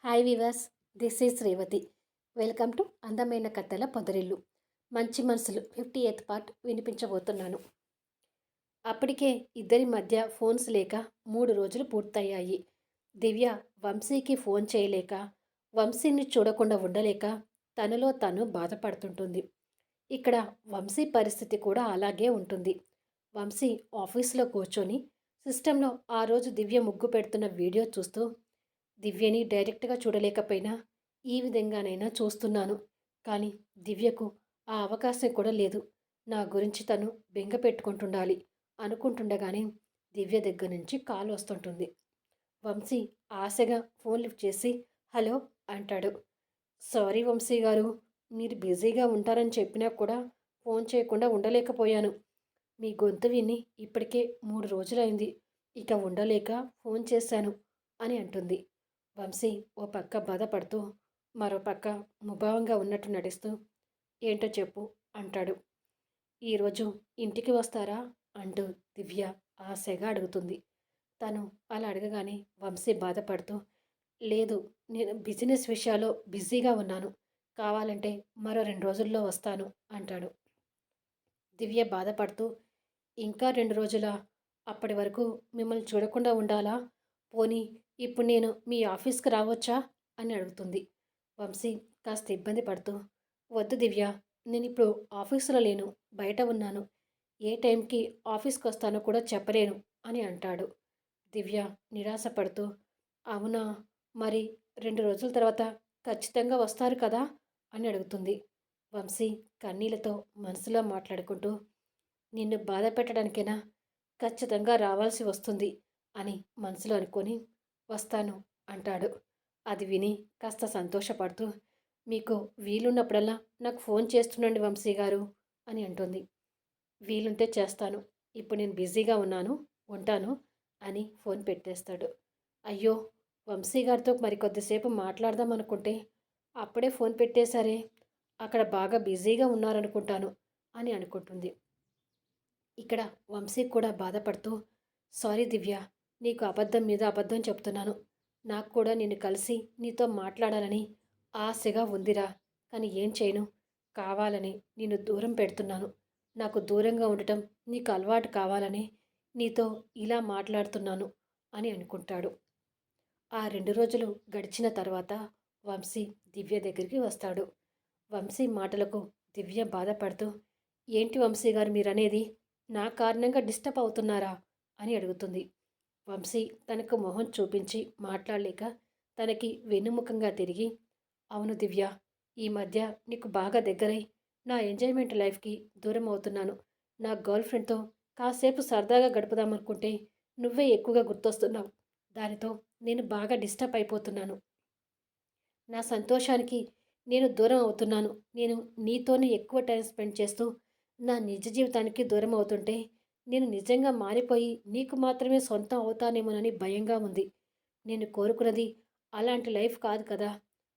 Hi viewers, this is Revathi. Welcome to అందమైన కథల పొదరిల్లు. మంచి మనసులు 58th పార్ట్ వినిపించబోతున్నాను. అప్పటికే ఇద్దరి మధ్య ఫోన్స్ లేక 3 రోజులు పూర్తయ్యాయి. దివ్య వంశీకి ఫోన్ చేయలేక, వంశీని చూడకుండా ఉండలేక తనలో తను బాధపడుతుంటుంది. ఇక్కడ వంశీ పరిస్థితి కూడా అలాగే ఉంటుంది. వంశీ ఆఫీస్లో కూర్చొని సిస్టంలో ఆ రోజు దివ్య ముగ్గు పెడుతున్న వీడియో చూస్తూ, దివ్యని డైరెక్ట్గా చూడలేకపోయినా ఈ విధంగానైనా చూస్తున్నాను, కానీ దివ్యకు ఆ అవకాశం కూడా లేదు. నా గురించి తను బెంగ పెట్టుకుంటుండాలి అనుకుంటుండగానే దివ్య దగ్గర నుంచి కాల్ వస్తుంటుంది. వంశీ ఆశగా ఫోన్ లిఫ్ట్ చేసి హలో అంటాడు. సారీ వంశీ గారు, మీరు బిజీగా ఉంటారని చెప్పినా కూడా ఫోన్ చేయకుండా ఉండలేకపోయాను. మీ గొంతు విని ఇప్పటికే 3 రోజులైంది, ఇక ఉండలేక ఫోన్ చేశాను అని అంటుంది. వంశీ ఓ పక్క బాధపడుతూ, మరో పక్క ముభావంగా ఉన్నట్టు నటిస్తూ, ఏంటో చెప్పు అంటాడు. ఈరోజు ఇంటికి వస్తారా అంటూ దివ్య ఆశగా అడుగుతుంది. తను అలా అడగగానే వంశీ బాధపడుతూ, లేదు, నేను బిజినెస్ విషయాల్లో బిజీగా ఉన్నాను, కావాలంటే మరో 2 రోజుల్లో వస్తాను అంటాడు. దివ్య బాధపడుతూ, ఇంకా 2 రోజులా? అప్పటి వరకు మిమ్మల్ని చూడకుండా ఉండాలా? పోనీ ఇప్పుడు నేను మీ ఆఫీస్కి రావచ్చా అని అడుగుతుంది. వంశీ కాస్త ఇబ్బంది పడుతూ, వద్దు దివ్య, నేను ఇప్పుడు ఆఫీసులో లేను, బయట ఉన్నాను, ఏ టైంకి ఆఫీస్కి వస్తానో కూడా చెప్పలేను అని అంటాడు. దివ్య నిరాశపడుతూ, అవునా, మరి 2 రోజుల తర్వాత ఖచ్చితంగా వస్తారు కదా అని అడుగుతుంది. వంశీ కన్నీళ్లతో మనసులో మాట్లాడుకుంటూ, నిన్ను బాధ పెట్టడానికైనా ఖచ్చితంగా రావాల్సి వస్తుంది అని మనసులో అనుకొని వస్తాను అంటాడు. అది విని కాస్త సంతోషపడుతూ, మీకు వీలున్నప్పుడల్లా నాకు ఫోన్ చేస్తుండండి వంశీ గారు అని అంటుంది. వీలుంటే చేస్తాను, ఇప్పుడు నేను బిజీగా ఉన్నాను, ఉంటాను అని ఫోన్ పెట్టేస్తాడు. అయ్యో, వంశీ గారితో మరి కొద్దిసేపు మాట్లాడదాం అనుకుంటే అప్పుడే ఫోన్ పెట్టేశారే, అక్కడ బాగా బిజీగా ఉన్నారనుకుంటాను అని అనుకుంటుంది. ఇక్కడ వంశీ కూడా బాధపడుతూ, సారీ దివ్య, నీకు అబద్ధం మీద అబద్ధం చెప్తున్నాను. నాకు కూడా నిన్ను కలిసి నీతో మాట్లాడాలని ఆశగా ఉందిరా, కానీ ఏం చేయను, కావాలని నిన్ను దూరం పెడుతున్నాను. నాకు దూరంగా ఉండటం నీకు అలవాటు కావాలని నీతో ఇలా మాట్లాడుతున్నాను అని అనుకుంటాడు. ఆ 2 రోజులు గడిచిన తర్వాత వంశీ దివ్య దగ్గరికి వస్తాడు. వంశీ మాటలకు దివ్య బాధపడుతూ, ఏంటి వంశీ గారు మీరనేది, నా కారణంగా డిస్టర్బ్ అవుతున్నారా అని అడుగుతుంది. వంశీ తనకు మొహం చూపించి మాట్లాడలేక తనకి వెన్నుముఖంగా తిరిగి, అవును దివ్య, ఈ మధ్య నీకు బాగా దగ్గరై నా ఎంజాయ్మెంట్ లైఫ్కి దూరం అవుతున్నాను. నా గర్ల్ ఫ్రెండ్తో కాసేపు సరదాగా గడుపుదామనుకుంటే నువ్వే ఎక్కువగా గుర్తొస్తున్నావు. దానితో నేను బాగా డిస్టర్బ్ అయిపోతున్నాను. నా సంతోషానికి నేను దూరం అవుతున్నాను. నేను నీతోనే ఎక్కువ టైం స్పెండ్ చేస్తూ నా నిజ జీవితానికి దూరం అవుతుంటే నేను నిజంగా మారిపోయి నీకు మాత్రమే సొంతం అవుతానేమోనని భయంగా ఉంది. నేను కోరుకున్నది అలాంటి లైఫ్ కాదు కదా.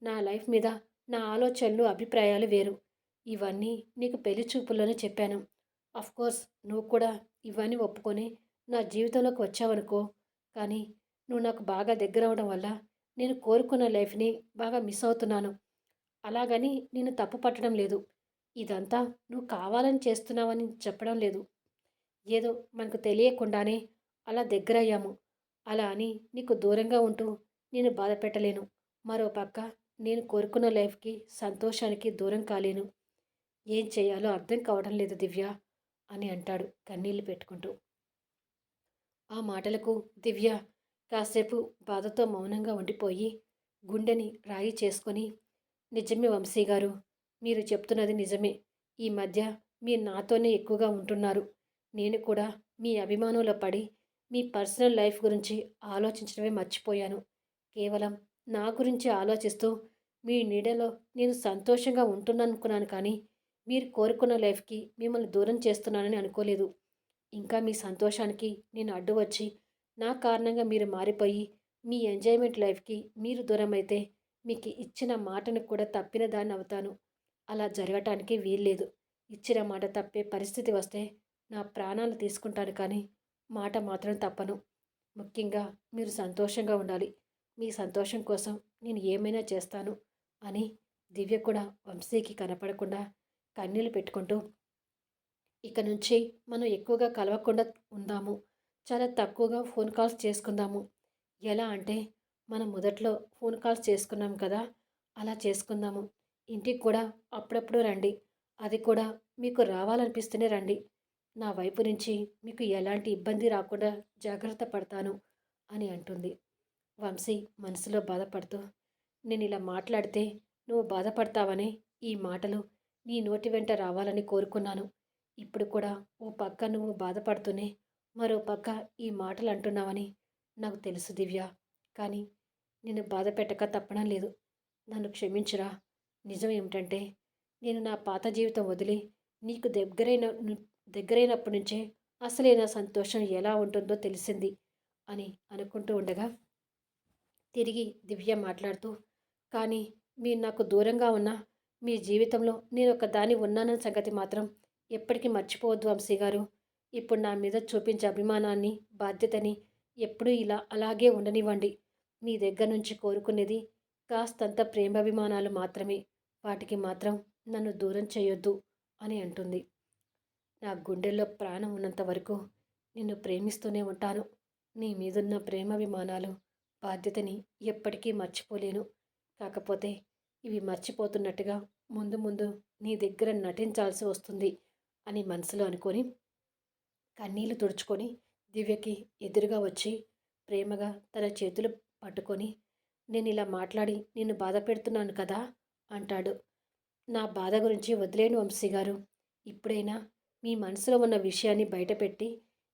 నా లైఫ్ మీద నా ఆలోచనలు, అభిప్రాయాలు వేరు. ఇవన్నీ నీకు పెళ్లి చూపుల్లోనే చెప్పాను. కోర్స్ నువ్వు కూడా ఇవన్నీ ఒప్పుకొని నా జీవితంలోకి వచ్చావనుకో, కానీ నువ్వు నాకు బాగా దగ్గర అవడం వల్ల నేను కోరుకున్న లైఫ్ని బాగా మిస్ అవుతున్నాను. అలాగని నేను తప్పు పట్టడం లేదు. ఇదంతా నువ్వు కావాలని చేస్తున్నావని చెప్పడం లేదు. ఏదో మనకు తెలియకుండానే అలా దగ్గరయ్యాము. అలా అని నీకు దూరంగా ఉంటూ నేను బాధ పెట్టలేను. మరో పక్క నేను కోరుకున్న లైఫ్కి, సంతోషానికి దూరం కాలేను. ఏం చేయాలో అర్థం కావడం లేదు దివ్య అని అంటాడు కన్నీళ్లు పెట్టుకుంటూ. ఆ మాటలకు దివ్య కాసేపు బాధతో మౌనంగా ఉండిపోయి గుండెని రాయి చేసుకొని, నిజమే వంశీ గారు, మీరు చెప్తున్నది నిజమే. ఈ మధ్య మీరు నాతోనే ఎక్కువగా ఉంటున్నారు. నేను కూడా మీ అభిమానంలో పడి మీ పర్సనల్ లైఫ్ గురించి ఆలోచించడమే మర్చిపోయాను. కేవలం నా గురించి ఆలోచిస్తూ మీ నీడలో నేను సంతోషంగా ఉంటున్నానుకున్నాను, కానీ మీరు కోరుకున్న లైఫ్కి మిమ్మల్ని దూరం చేస్తున్నానని అనుకోలేదు. ఇంకా మీ సంతోషానికి నేను అడ్డు వచ్చి నా కారణంగా మీరు మారిపోయి మీ ఎంజాయ్మెంట్ లైఫ్కి మీరు దూరమైతే మీకు ఇచ్చిన మాటను కూడా తప్పిన దాన్ని అవుతాను. అలా జరగటానికి వీల్లేదు. ఇచ్చిన మాట తప్పే పరిస్థితి వస్తే నా ప్రాణాలు తీసుకుంటాను, కానీ మాట మాత్రం తప్పను. ముఖ్యంగా మీరు సంతోషంగా ఉండాలి. మీ సంతోషం కోసం నేను ఏమైనా చేస్తాను అని దివ్య కూడా వంశీకి కనపడకుండా కన్నీళ్లు పెట్టుకుంటూ, ఇక నుంచి మనం ఎక్కువగా కలవకుండా ఉందాము. చాలా తక్కువగా ఫోన్ కాల్స్ చేసుకుందాము. ఎలా అంటే మనం మొదట్లో ఫోన్ కాల్స్ చేసుకున్నాం కదా, అలా చేసుకుందాము. ఇంటికి కూడా అప్పుడప్పుడు రండి. అది కూడా మీకు రావాలనిపిస్తేనే రండి. నా వైపు నుంచి మీకు ఎలాంటి ఇబ్బంది రాకుండా జాగ్రత్త పడతాను అని అంటుంది. వంశీ మనసులో బాధపడుతూ, నేను ఇలా మాట్లాడితే నువ్వు బాధపడతావని ఈ మాటలు నీ నోటి వెంట రావాలని కోరుకున్నాను. ఇప్పుడు కూడా ఓ పక్క నువ్వు బాధపడుతూనే మరో పక్క ఈ మాటలు అంటున్నావని నాకు తెలుసు దివ్య. కానీ నిన్ను బాధ పెట్టక తప్పడం లేదు. నన్ను క్షమించురా. నిజం ఏమిటంటే నేను నా పాత జీవితం వదిలి నీకు దగ్గరైనప్పటి నుంచే అసలైన సంతోషం ఎలా ఉంటుందో తెలిసింది అని అనుకుంటూ ఉండగా తిరిగి దివ్య మాట్లాడుతూ, కానీ మీరు నాకు దూరంగా ఉన్న మీ జీవితంలో నేను ఒక దాని ఉన్నానన్న సంగతి మాత్రం ఎప్పటికీ మర్చిపోవద్దు వంశీ గారు. ఇప్పుడు నా మీద చూపించే అభిమానాన్ని, బాధ్యతని ఎప్పుడూ ఇలా అలాగే ఉండనివ్వండి. మీ దగ్గర నుంచి కోరుకునేది కాస్తంత ప్రేమాభిమానాలు మాత్రమే. వాటికి మాత్రం నన్ను దూరం చేయొద్దు అని అంటుంది. నా గుండెల్లో ప్రాణం ఉన్నంత వరకు నిన్ను ప్రేమిస్తూనే ఉంటాను. నీ మీదున్న ప్రేమాభిమానాలు, బాధ్యతని ఎప్పటికీ మర్చిపోలేను. కాకపోతే ఇవి మర్చిపోతున్నట్టుగా ముందు ముందు నీ దగ్గర నటించాల్సి వస్తుంది అని మనసులో అనుకొని కన్నీళ్లు తుడుచుకొని దివ్యకి ఎదురుగా వచ్చి ప్రేమగా తన చేతులు పట్టుకొని, నేను ఇలా మాట్లాడి నిన్ను బాధ పెడుతున్నాను కదా అంటాడు. నా బాధ గురించి వదిలేను వంశీ గారు. ఇప్పుడైనా మీ మనసులో ఉన్న విషయాన్ని బయటపెట్టి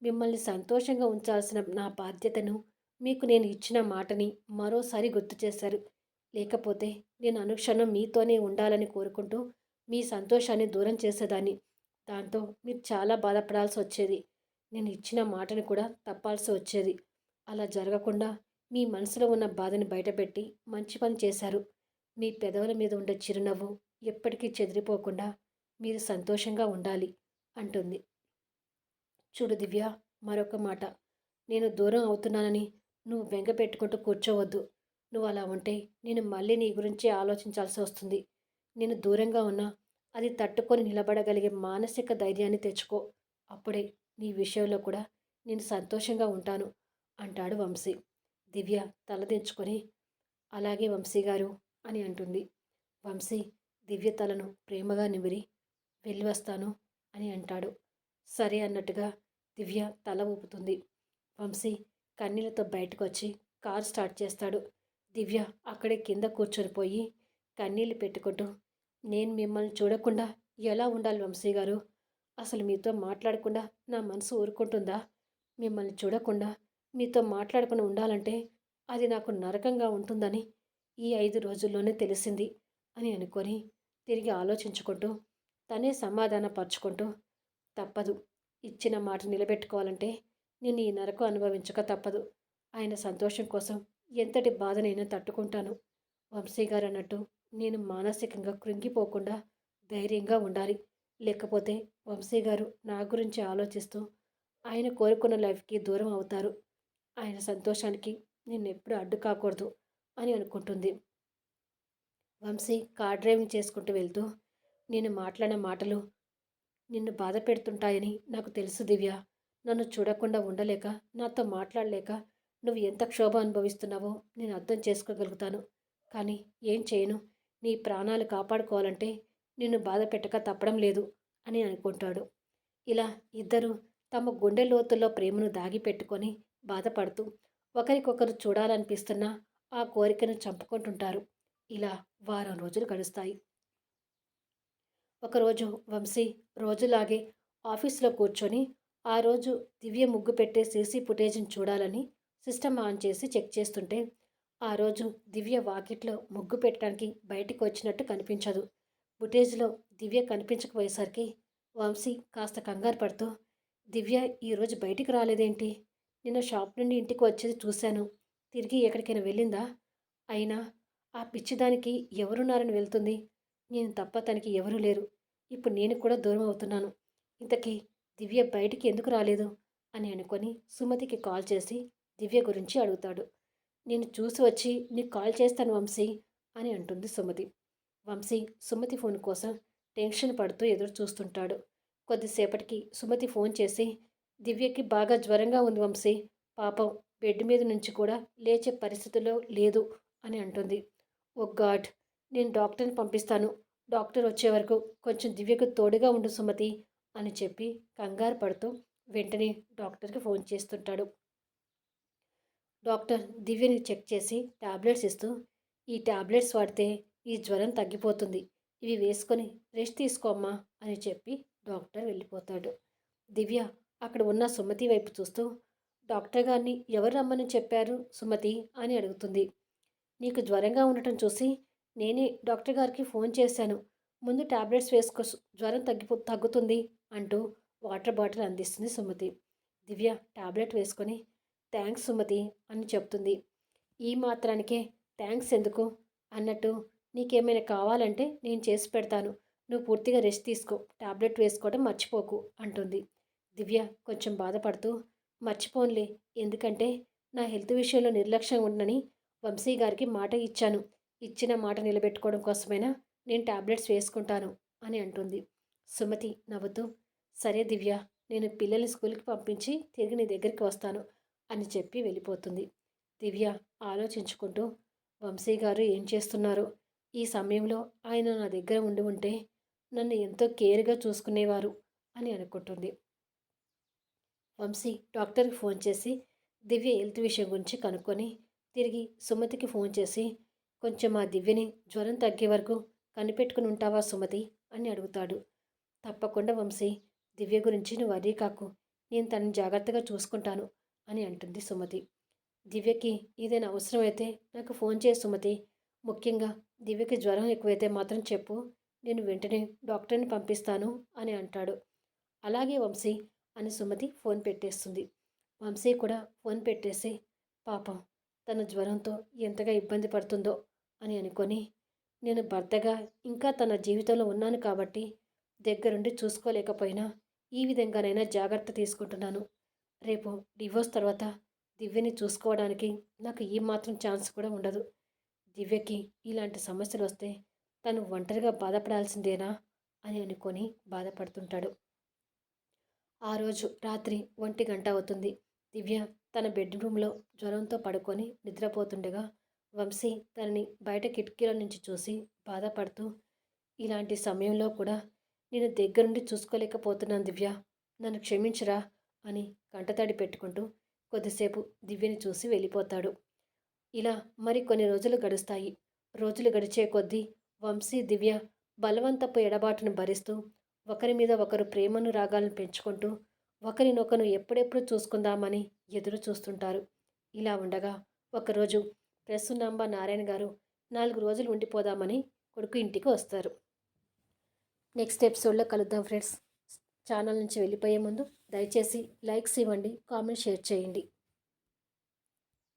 మిమ్మల్ని సంతోషంగా ఉంచాల్సిన నా బాధ్యతను, మీకు నేను ఇచ్చిన మాటని మరోసారి గుర్తు చేశారు. లేకపోతే నేను అనుక్షణం మీతోనే ఉండాలని కోరుకుంటూ మీ సంతోషాన్ని దూరం చేసేదాన్ని. దాంతో మీరు చాలా బాధపడాల్సి వచ్చేది. నేను ఇచ్చిన మాటను కూడా తప్పాల్సి వచ్చేది. అలా జరగకుండా మీ మనసులో ఉన్న బాధని బయటపెట్టి మంచి పని చేశారు. మీ పెదవుల మీద ఉండే చిరునవ్వు ఎప్పటికీ చెదిరిపోకుండా మీరు సంతోషంగా ఉండాలి అంటుంది. చూడు దివ్య, మరొక మాట. నేను దూరం అవుతున్నానని నువ్వు బెంగ పెట్టుకుంటూ కూర్చోవద్దు. నువ్వు అలా ఉంటే నేను మళ్ళీ నీ గురించి ఆలోచించాల్సి వస్తుంది. నేను దూరంగా ఉన్నా అది తట్టుకొని నిలబడగలిగే మానసిక ధైర్యాన్ని తెచ్చుకో. అప్పుడే నీ విషయంలో కూడా నేను సంతోషంగా ఉంటాను అంటాడు వంశీ. దివ్య తలదించుకొని, అలాగే వంశీ గారు అని అంటుంది. వంశీ దివ్య తలను ప్రేమగా నిమిరి, వెళ్ళి వస్తాను అని అంటాడు. సరే అన్నట్టుగా దివ్య తల ఊపుతుంది. వంశీ కన్నీళ్లతో బయటకు వచ్చి కార్ స్టార్ట్ చేస్తాడు. దివ్య అక్కడే కింద కూర్చొని పోయి కన్నీళ్లు పెట్టుకుంటూ, నేను మిమ్మల్ని చూడకుండా ఎలా ఉండాలి వంశీ గారు? అసలు మీతో మాట్లాడకుండా నా మనసు ఊరుకుంటుందా? మిమ్మల్ని చూడకుండా మీతో మాట్లాడకుండా ఉండాలంటే అది నాకు నరకంగా ఉంటుందని ఈ 5 రోజుల్లోనే తెలిసింది అని అనుకొని తిరిగి ఆలోచించుకుంటూ తనే సమాధానపరుచుకుంటూ, తప్పదు, ఇచ్చిన మాట నిలబెట్టుకోవాలంటే నేను ఈ నరకం అనుభవించక తప్పదు. ఆయన సంతోషం కోసం ఎంతటి బాధనైనా తట్టుకుంటాను. వంశీ గారు అన్నట్టు నేను మానసికంగా కృంగిపోకుండా ధైర్యంగా ఉండాలి. లేకపోతే వంశీ గారు నా గురించి ఆలోచిస్తూ ఆయన కోరుకున్న లైఫ్కి దూరం అవుతారు. ఆయన సంతోషానికి నేను ఎప్పుడు అడ్డు కాకూడదు అని అనుకుంటుంది. వంశీ కార్ డ్రైవింగ్ చేసుకుంటూ వెళ్తూ, నేను మాట్లాడిన మాటలు నిన్ను బాధ పెడుతుంటాయని నాకు తెలుసు దివ్య. నన్ను చూడకుండా ఉండలేక, నాతో మాట్లాడలేక నువ్వు ఎంత క్షోభ అనుభవిస్తున్నావో నేను అర్థం చేసుకోగలుగుతాను. కానీ ఏం చేయను, నీ ప్రాణాలు కాపాడుకోవాలంటే నిన్ను బాధ పెట్టక తప్పడం లేదు అని అనుకుంటాడు. ఇలా ఇద్దరు తమ గుండె లోతుల్లో ప్రేమను దాగిపెట్టుకొని బాధపడుతూ ఒకరికొకరు చూడాలనిపిస్తున్న ఆ కోరికను చంపుకుంటుంటారు. ఇలా వారం రోజులు గడుస్తాయి. ఒకరోజు వంశీ రోజులాగే ఆఫీస్లో కూర్చొని ఆ రోజు దివ్య ముగ్గు పెట్టే సీసీ ఫుటేజ్ని చూడాలని సిస్టమ్ ఆన్ చేసి చెక్ చేస్తుంటే ఆ రోజు దివ్య వాకిట్లో ముగ్గు పెట్టడానికి బయటికి వచ్చినట్టు కనిపించదు. ఫుటేజ్లో దివ్య కనిపించకపోయేసరికి వంశీ కాస్త కంగారు పడుతూ, దివ్య ఈరోజు బయటికి రాలేదేంటి? నిన్న షాప్ నుండి ఇంటికి వచ్చేది చూశాను. తిరిగి ఎక్కడికైనా వెళ్ళిందా? అయినా ఆ పిచ్చిదానికి ఎవరున్నారని వెళ్తుంది? నేను తప్ప తనకి ఎవరూ లేరు. ఇప్పుడు నేను కూడా దూరం అవుతున్నాను. ఇంతకీ దివ్య బయటికి ఎందుకు రాలేదు అని అనుకొని సుమతికి కాల్ చేసి దివ్య గురించి అడుగుతాడు. నేను చూసి వచ్చి నీకు కాల్ చేస్తాను వంశీ అని అంటుంది సుమతి. వంశీ సుమతి ఫోన్ కోసం టెన్షన్ పడుతూ ఎదురు చూస్తుంటాడు. కొద్దిసేపటికి సుమతి ఫోన్ చేసి, దివ్యకి బాగా జ్వరంగా ఉంది వంశీ, పాపం బెడ్ మీద నుంచి కూడా లేచే పరిస్థితిలో లేదు అని అంటుంది. ఓ గాడ్, నేను డాక్టర్ని పంపిస్తాను, డాక్టర్ వచ్చే వరకు కొంచెం దివ్యకు తోడుగా ఉండు సుమతి అని చెప్పి కంగారు పడుతూ వెంటనే డాక్టర్కి ఫోన్ చేస్తుంటాడు. డాక్టర్ దివ్యని చెక్ చేసి టాబ్లెట్స్ ఇస్తూ, ఈ టాబ్లెట్స్ వాడితే ఈ జ్వరం తగ్గిపోతుంది, ఇవి వేసుకొని రెస్ట్ తీసుకోమ్మా అని చెప్పి డాక్టర్ వెళ్ళిపోతాడు. దివ్య అక్కడ ఉన్న సుమతి వైపు చూస్తూ, డాక్టర్ గారిని ఎవరు రమ్మని చెప్పారు సుమతి అని అడుగుతుంది. నీకు జ్వరంగా ఉండటం చూసి నేనే డాక్టర్ గారికి ఫోన్ చేశాను, ముందు టాబ్లెట్స్ వేసుకో, జ్వరం తగ్గుతుంది అంటూ వాటర్ బాటిల్ అందిస్తుంది సుమతి. దివ్య టాబ్లెట్ వేసుకొని థ్యాంక్స్ సుమతి అని చెప్తుంది. ఈ మాత్రానికే థ్యాంక్స్ ఎందుకు అన్నట్టు, నీకేమైనా కావాలంటే నేను చేసి పెడతాను, నువ్వు పూర్తిగా రెస్ట్ తీసుకో, టాబ్లెట్ వేసుకోవడం మర్చిపోకు అంటుంది. దివ్య కొంచెం బాధపడుతూ, మర్చిపోన్లే, ఎందుకంటే నా హెల్త్ విషయంలో నిర్లక్ష్యం ఉండని వంశీ గారికి మాట ఇచ్చాను, ఇచ్చిన మాట నిలబెట్టుకోవడం కోసమైనా నేను టాబ్లెట్స్ వేసుకుంటాను అని అంటుంది. సుమతి నవ్వుతూ, సరే దివ్య, నేను పిల్లల్ని స్కూల్కి పంపించి తిరిగి నీ దగ్గరికి వస్తాను అని చెప్పి వెళ్ళిపోతుంది. దివ్య ఆలోచించుకుంటూ, వంశీ గారు ఏం చేస్తున్నారు, ఈ సమయంలో ఆయన నా దగ్గర ఉండి ఉంటే నన్ను ఎంతో కేర్గా చూసుకునేవారు అని అనుకుంటుంది. వంశీ డాక్టర్కి ఫోన్ చేసి దివ్య హెల్త్ విషయం గురించి కనుక్కొని తిరిగి సుమతికి ఫోన్ చేసి, కొంచెం ఆ దివ్యని జ్వరం తగ్గే వరకు కనిపెట్టుకుని ఉంటావా సుమతి అని అడుగుతాడు. తప్పకుండా వంశీ, దివ్య గురించి నువ్వు వర్రీ కాకు, నేను తనని జాగ్రత్తగా చూసుకుంటాను అని అంటుంది సుమతి. దివ్యకి ఏదైనా అవసరమైతే నాకు ఫోన్ చేయి సుమతి, ముఖ్యంగా దివ్యకి జ్వరం ఎక్కువైతే మాత్రం చెప్పు, నేను వెంటనే డాక్టర్ని పంపిస్తాను అని అంటాడు. అలాగే వంశీ అని సుమతి ఫోన్ పెట్టేస్తుంది. వంశీ కూడా ఫోన్ పెట్టేసి, పాపం తన జ్వరంతో ఎంతగా ఇబ్బంది పడుతుందో అని అనుకొని, నేను భర్తగా ఇంకా తన జీవితంలో ఉన్నాను కాబట్టి దగ్గరుండి చూసుకోలేకపోయినా ఈ విధంగానైనా జాగ్రత్త తీసుకుంటున్నాను. రేపు డివోర్స్ తర్వాత దివ్యని చూసుకోవడానికి నాకు ఈ మాత్రం ఛాన్స్ కూడా ఉండదు. దివ్యకి ఇలాంటి సమస్యలు వస్తే తను ఒంటరిగా బాధపడాల్సిందేనా అని అనుకొని బాధపడుతుంటాడు. ఆ రోజు రాత్రి 1 గంట అవుతుంది. దివ్య తన బెడ్రూమ్లో జ్వరంతో పడుకొని నిద్రపోతుండగా వంశీ తనని బయట కిటికీల నుంచి చూసి బాధపడుతూ, ఇలాంటి సమయంలో కూడా నేను దగ్గరుండి చూసుకోలేకపోతున్నాను దివ్య, నన్ను క్షమించరా అని కంటతడి పెట్టుకుంటూ కొద్దిసేపు దివ్యని చూసి వెళ్ళిపోతాడు. ఇలా కొన్ని రోజులు గడుస్తాయి. రోజులు గడిచే కొద్దీ వంశీ దివ్య బలవంతపు ఎడబాటును భరిస్తూ ఒకరి మీద ఒకరు ప్రేమను రాగాలను పెంచుకుంటూ ఒకరినొకరు ఎప్పుడెప్పుడు చూసుకుందామని ఎదురు చూస్తుంటారు. ఇలా ఉండగా ఒకరోజు ప్రసన్నాంబ నారాయణ గారు 4 రోజులు ఉండిపోదామని కొడుకు ఇంటికి వస్తారు. నెక్స్ట్ ఎపిసోడ్లో కలుద్దాం ఫ్రెండ్స్. ఛానల్ నుంచి వెళ్ళిపోయే ముందు దయచేసి లైక్స్ ఇవ్వండి, కామెంట్ షేర్ చేయండి.